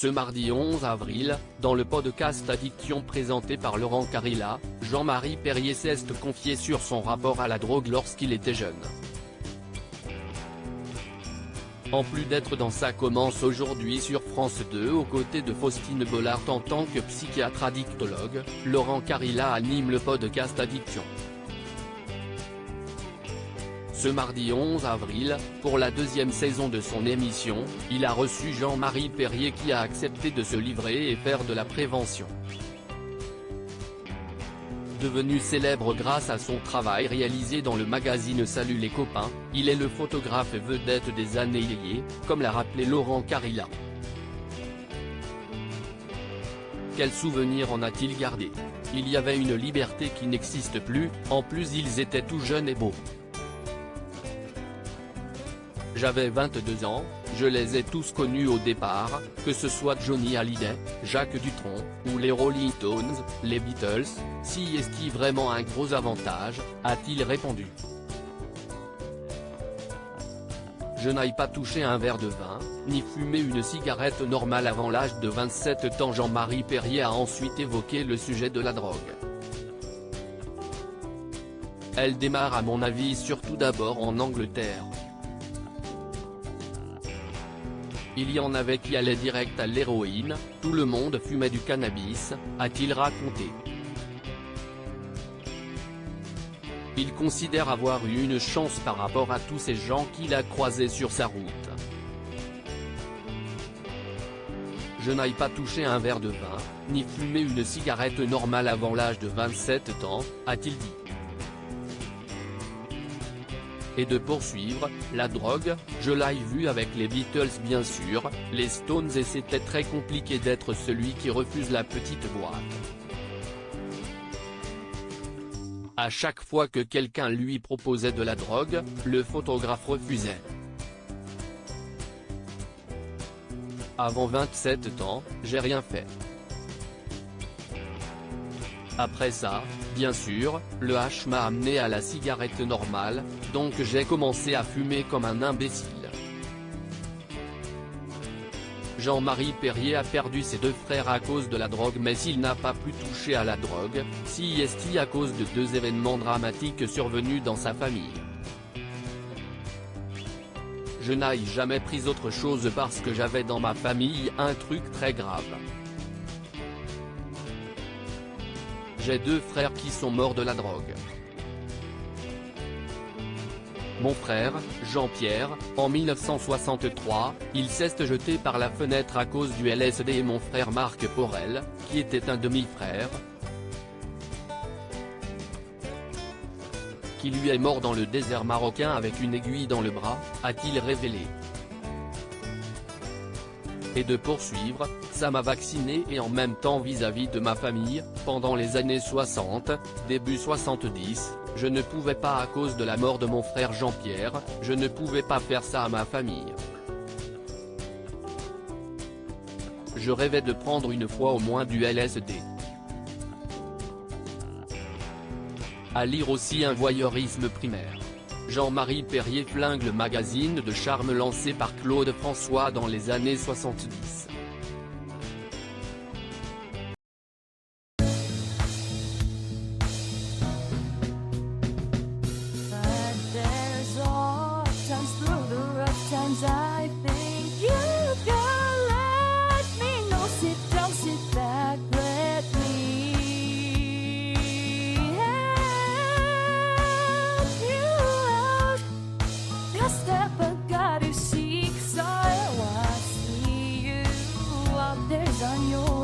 Ce mardi 11 avril, dans le podcast Addiction présenté par Laurent Carilla, Jean-Marie Perrier s'est confié sur son rapport à la drogue lorsqu'il était jeune. En plus d'être dans Ça commence aujourd'hui sur France 2 aux côtés de Faustine Bollard en tant que psychiatre addictologue, Laurent Carilla anime le podcast Addiction. Ce mardi 11 avril, pour la deuxième saison de son émission, il a reçu Jean-Marie Perrier qui a accepté de se livrer et faire de la prévention. Devenu célèbre grâce à son travail réalisé dans le magazine Salut les copains, il est le photographe vedette des années yéyé, comme l'a rappelé Laurent Carilla. Quel souvenir en a-t-il gardé? Il y avait une liberté qui n'existe plus, en plus ils étaient tout jeunes et beaux. J'avais 22 ans, je les ai tous connus au départ, que ce soit Johnny Hallyday, Jacques Dutronc, ou les Rolling Stones, les Beatles, si est-ce vraiment un gros avantage, a-t-il répondu. Je n'aille pas toucher un verre de vin, ni fumer une cigarette normale avant l'âge de 27 ans. Jean-Marie Perrier a ensuite évoqué le sujet de la drogue. Elle démarre à mon avis surtout d'abord en Angleterre. Il y en avait qui allaient direct à l'héroïne, tout le monde fumait du cannabis, a-t-il raconté. Il considère avoir eu une chance par rapport à tous ces gens qu'il a croisés sur sa route. Je n'aille pas toucher un verre de vin, ni fumer une cigarette normale avant l'âge de 27 ans, a-t-il dit. Et de poursuivre, la drogue, je l'ai vu avec les Beatles bien sûr, les Stones et c'était très compliqué d'être celui qui refuse la petite boîte. À chaque fois que quelqu'un lui proposait de la drogue, le photographe refusait. Avant 27 ans, j'ai rien fait. Après ça, bien sûr, le H m'a amené à la cigarette normale, donc j'ai commencé à fumer comme un imbécile. Jean-Marie Perrier a perdu ses deux frères à cause de la drogue mais il n'a pas pu toucher à la drogue, si est à cause de deux événements dramatiques survenus dans sa famille. Je n'ai jamais pris autre chose parce que j'avais dans ma famille un truc très grave. J'ai deux frères qui sont morts de la drogue. Mon frère, Jean-Pierre, en 1963, il s'est jeté par la fenêtre à cause du LSD et mon frère Marc Porel, qui était un demi-frère, qui lui est mort dans le désert marocain avec une aiguille dans le bras, a-t-il révélé. Et de poursuivre, ça m'a vacciné et en même temps vis-à-vis de ma famille, pendant les années 60, début 70, je ne pouvais pas à cause de la mort de mon frère Jean-Pierre, je ne pouvais pas faire ça à ma famille. Je rêvais de prendre une fois au moins du LSD. À lire aussi un voyeurisme primaire. Jean-Marie Perrier flingue le magazine de charme lancé par Claude François dans les années 70. On your